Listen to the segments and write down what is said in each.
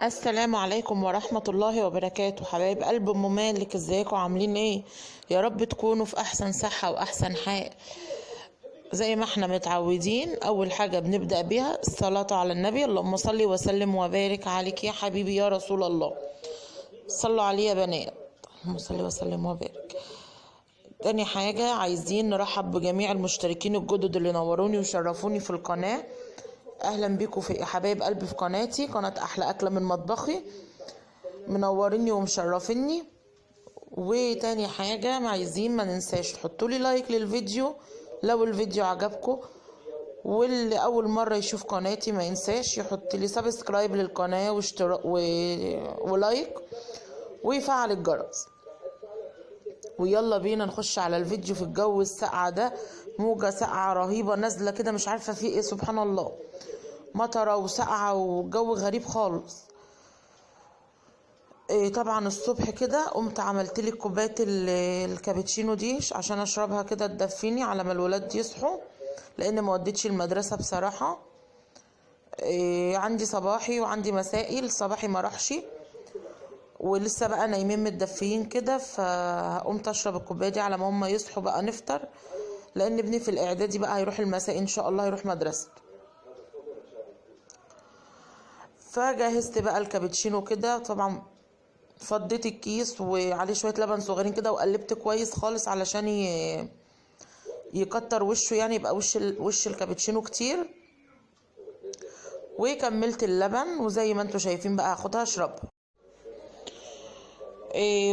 السلام عليكم ورحمة الله وبركاته. حبايب قلب ام مالك، ازيكم عاملين ايه؟ يا رب تكونوا في احسن صحة واحسن حال. زي ما احنا متعودين، اول حاجة بنبدأ بيها الصلاة على النبي. اللهم صل وسلم وبارك عليك يا حبيبي يا رسول الله. صلوا عليه يا بنات. اللهم صل وسلم وبارك. تاني حاجة عايزين نرحب بجميع المشتركين الجدد اللي نوروني وشرفوني في القناة. اهلا بيكم في حبايب قلبي في قناتي، قناة احلى اكلة من مطبخي. منوريني ومشرفيني. وتاني حاجة عايزين ما ننساش تحطوا لي لايك للفيديو لو الفيديو عجبكم، واللي اول مرة يشوف قناتي ما ينساش يحط لي سبسكرايب للقناة ولايك ويفعل الجرس. ويلا بينا نخش على الفيديو. في الجو الساقعة ده، موجة ساقعة رهيبة نازلة كده، مش عارفة في ايه، سبحان الله، مطرة وساقعة وجو غريب خالص. طبعا الصبح كده قمت عملت لي كوبايه الكابتشينو دي عشان اشربها كده تدفيني على ما الولاد يصحوا، لان ما وديتش المدرسه بصراحه. عندي صباحي وعندي مسائي. الصباحي ما راحش ولسه بقى نايمين متدفيين كده، فقمت اشرب الكوبايه دي على ما هم يصحوا بقى نفطر، لان ابني في الاعدادي بقى هيروح المسائي ان شاء الله، هيروح مدرسته. فجهزت بقى الكابتشينو كده، طبعا فضيت الكيس وعليه شويه لبن صغيرين كده وقلبت كويس خالص علشان يكتر وشه، يعني يبقى وش الكابتشينو كتير. وكملت اللبن، وزي ما انتوا شايفين بقى هاخدها اشربها.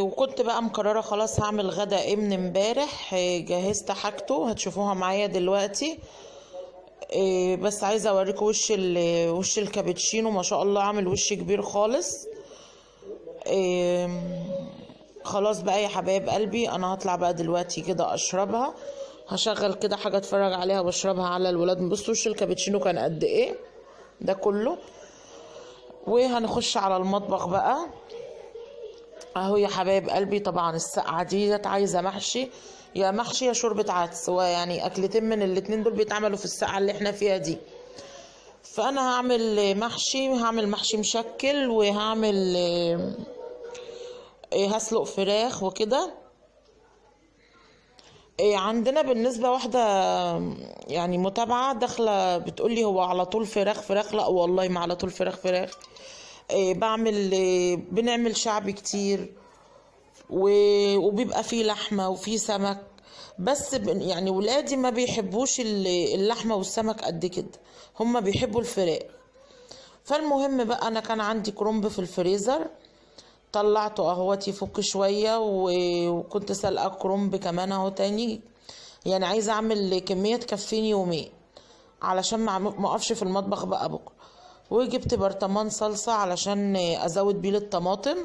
وكنت بقى مقرره خلاص هعمل غدا ايه من امبارح. جهزت حاجته هتشوفوها معايا دلوقتي. بس عايزه اوريكم وش الكابتشينو، ما شاء الله عامل وش كبير خالص. خلاص بقى يا حبايب قلبي، انا هطلع بقى دلوقتي كده اشربها. هشغل كده حاجه اتفرج عليها واشربها على الولاد. بصوا وش الكابتشينو كان قد ايه ده كله. وهنخش على المطبخ بقى اهو يا حبايب قلبي. طبعا السقعه ديت عايزه محشي، يا محشي يا شوربه عدس، يعني اكلتين من الاتنين دول بيتعملوا في السقعه اللي احنا فيها دي. فانا هعمل محشي مشكل، وهعمل هسلق فراخ وكده. عندنا بالنسبة واحدة يعني متابعة داخلة بتقولي هو على طول فراخ فراخ. لا والله ما على طول فراخ فراخ. بنعمل شعبي كتير وبيبقى فيه لحمة وفيه سمك. بس يعني ولادي ما بيحبوش اللحمة والسمك قد كده، هما بيحبوا الفراخ. فالمهم بقى انا كان عندي كرنب في الفريزر، طلعته اهوت يفك شوية، وكنت سلقة كرنب كمان اهو تاني. يعني عايزة اعمل كمية تكفيني يومين علشان ما اقفش في المطبخ بقى بكرة. وجبت برطمان صلصة علشان ازود بيه الطماطم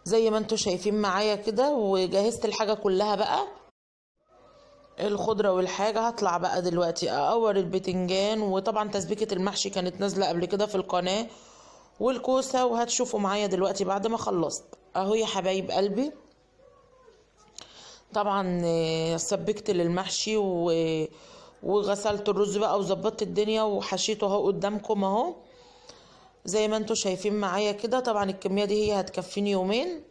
زي ما انتوا شايفين معايا كده. وجهزت الحاجة كلها بقى، الخضرة والحاجة. هطلع بقى دلوقتي اقور البتنجان، وطبعا تسبيكة المحشي كانت نازلة قبل كده في القناة، والكوسة. وهتشوفوا معايا دلوقتي بعد ما خلصت اهو يا حبايب قلبي. طبعا سبكت للمحشي وغسلت الرز بقى وظبطت الدنيا وحشيته اهو قدامكم اهو زي ما انتوا شايفين معايا كده. طبعا الكمية دي هي هتكفيني يومين.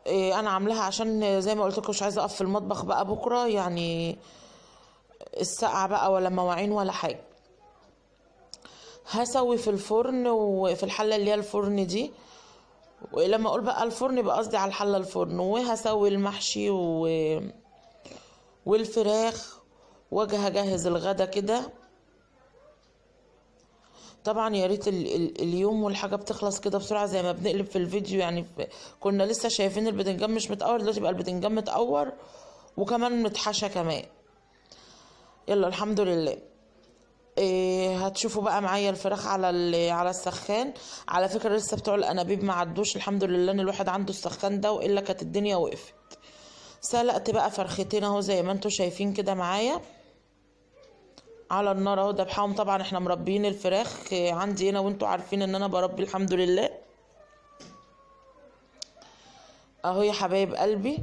انا عاملاها عشان زي ما قلت لكم مش عايزه اقف في المطبخ بقى بكره، يعني السقعه بقى ولا مواعين ولا حاجه. هسوي في الفرن وفي الحله اللي هي الفرن دي، ولما اقول بقى الفرن يبقى قصدي على الحله الفرن. وهسوي المحشي والفراخ، واجي هجهز الغدا كده. طبعا يا ريت اليوم والحاجه بتخلص كده بسرعه زي ما بنقلب في الفيديو. يعني كنا لسه شايفين البتنجان مش متقور، دلوقتي بقى البتنجان متقور وكمان متحشى كمان. يلا الحمد لله. هتشوفوا بقى معايا الفراخ على السخان. على فكره لسه بتوع الانابيب ما عدوش، الحمد لله ان الواحد عنده السخان ده، والا كانت الدنيا وقفت. سلقت بقى فرختين اهو زي ما انتوا شايفين كده معايا على النار اهو دبحهم. طبعا احنا مربيين الفراخ عندي هنا، وانتوا عارفين ان انا بربي الحمد لله اهو يا حبايب قلبي.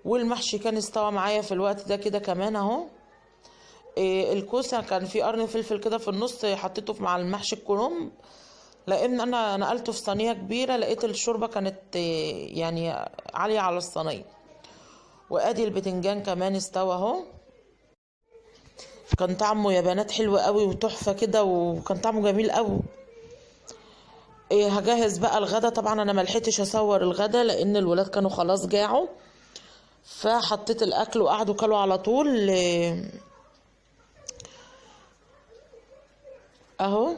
والمحشي كان استوى معايا في الوقت ده كده كمان اهو. الكوسه كان في قرن فلفل كده في النص، حطيته مع المحشي الكرنب، لان انا نقلته في صينيه كبيره، لقيت الشوربه كانت يعني عاليه على الصينيه. وادي البتنجان كمان استوى اهو. كان طعمه يا بنات حلو قوي وتحفه كده، وكان طعمه جميل قوي. هجهز بقى الغدا. طبعا انا ملحقتش اصور الغدا لان الولاد كانوا خلاص جاعوا، فحطيت الاكل وقعدوا كلوا على طول. اهو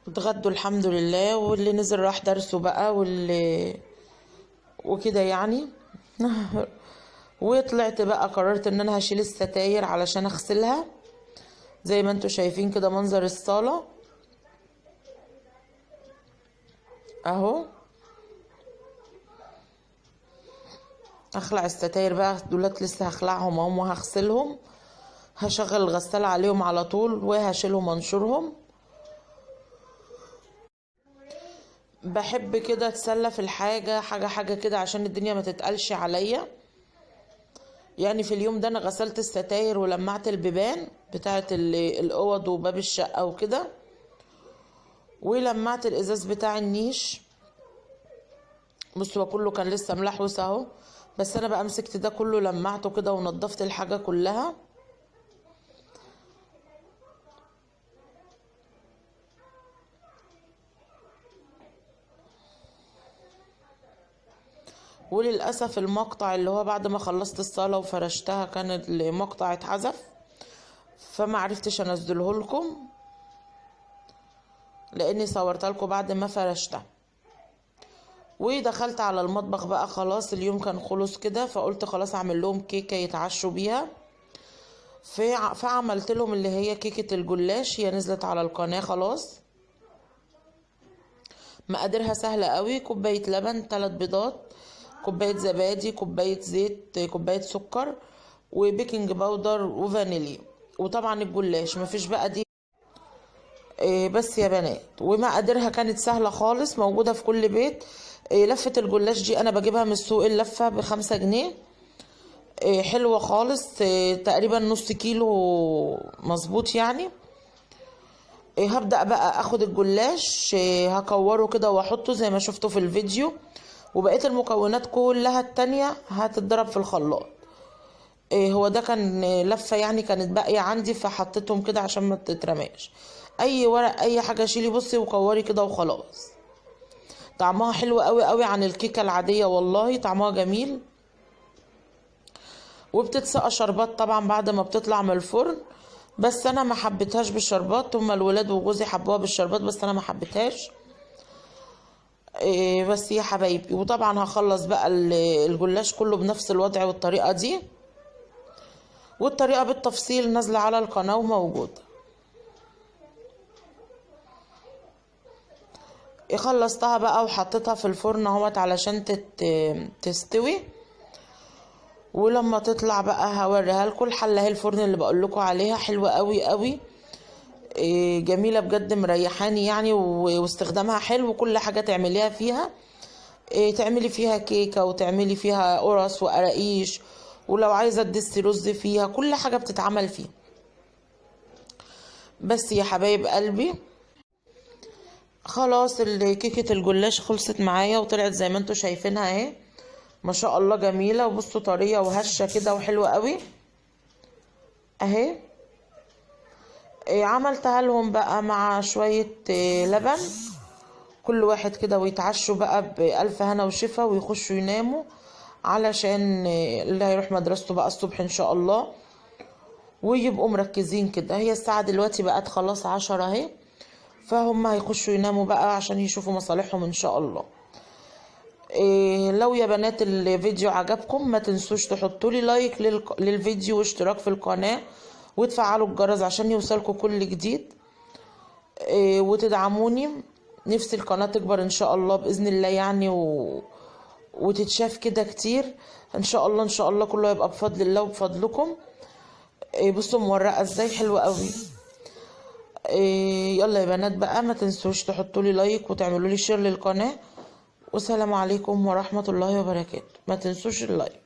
اتغدوا الحمد لله، واللي نزل راح درسه بقى، واللي وكده يعني. وطلعت بقى قررت ان انا هشيل الستاير علشان اغسلها. زي ما انتوا شايفين كده منظر الصالة اهو. اخلع الستاير بقى، دولت لسه هخلعهم اهم وهغسلهم. هشغل الغسالة عليهم على طول وهشيلهم وانشرهم. بحب كده اتسلى في الحاجة حاجة كده عشان الدنيا ما تتقلش عليا. يعني في اليوم ده انا غسلت الستاير ولمعت البيبان بتاعت الاوض وباب الشقة وكده، ولمعت الازاز بتاع النيش. بصوا كله كان لسه ملحوس اهو، بس انا بقى مسكت ده كله لمعته كده ونضفت الحاجة كلها. وللأسف المقطع اللي هو بعد ما خلصت الصالة وفرشتها كان المقطع اتحذف، فما عرفتش انزله لكم لاني صورت لكم بعد ما فرشتها. ودخلت على المطبخ بقى، خلاص اليوم كان خلص كده، فقلت خلاص اعمل لهم كيكة يتعشوا بيها. فعملت لهم اللي هي كيكة الجلاش، هي نزلت على القناة خلاص. مقاديرها سهلة قوي: كوباية لبن، 3 بيضات، كوباية زبادي، كوباية زيت، كوباية سكر، وبيكنج باودر وفانيليا. وطبعا الجلاش مفيش بقى دي. بس يا بنات، ومقاديرها كانت سهلة خالص، موجودة في كل بيت. لفة الجلاش دي انا بجيبها من السوق، اللفة ب5 جنيه. حلوة خالص. تقريبا نص كيلو مظبوط يعني. هبدأ بقى اخد الجلاش، هكوره كده واحطه زي ما شفتوا في الفيديو، وبقية المكونات كلها التانية هتتضرب في الخلاط. هو ده كان لفة يعني كانت باقية عندي، فحطيتهم كده عشان ما تترماش. اي ورق اي حاجة شيلي بصي وكوري كده وخلاص. طعمها حلو قوي قوي عن الكيكة العادية، والله طعمها جميل. وبتتسقى شربات طبعا بعد ما بتطلع من الفرن، بس انا ما حبيتهاش بالشربات. هما الولاد وجوزي حبوها بالشربات بس انا ما حبيتهاش. بس يا حبايبي، وطبعا هخلص بقى الجلاش كله بنفس الوضع والطريقة دي، والطريقة بالتفصيل نازلة على القناة وموجودة. خلصتها بقى وحطيتها في الفرن اهوت علشان تستوي. ولما تطلع بقى هوريها لكم. الحله اهي الفرن اللي بقول لكم عليها حلوه قوي قوي، جميله بجد، مريحاني يعني، واستخدامها حلو. وكل حاجه تعمليها فيها، تعملي فيها كيكه، وتعملي فيها قرص وقراقيش، ولو عايزه تدسي رز فيها، كل حاجه بتتعمل فيها. بس يا حبايب قلبي، خلاص كيكه الجلاش خلصت معايا وطلعت زي ما انتوا شايفينها اهي، ما شاء الله جميله. وبصوا طريه وهشه كده وحلوه قوي اهي. عملتها لهم بقى مع شويه لبن، كل واحد كده، ويتعشوا بقى بألف هنا وشفا ويخشوا يناموا، علشان اللي هيروح مدرسته بقى الصبح ان شاء الله، ويبقوا مركزين كده. هي الساعه دلوقتي بقت خلاص 10 اهي، فهم هيخشوا يناموا بقى عشان يشوفوا مصالحهم ان شاء الله. لو يا بنات الفيديو عجبكم ما تنسوش تحطوا لي لايك للفيديو واشتراك في القناة وتفعلوا الجرس عشان يوصلكم كل جديد. وتدعموني، نفسي القناة تكبر ان شاء الله بإذن الله يعني، وتتشاف كده كتير ان شاء الله. ان شاء الله كله يبقى بفضل الله وبفضلكم. بصوا مورقة ازاي حلوة قوي. يلا يا بنات بقى ما تنسوش تحطوا لي لايك وتعملوا لي شير للقناة والسلام عليكم ورحمة الله وبركاته. ما تنسوش اللايك.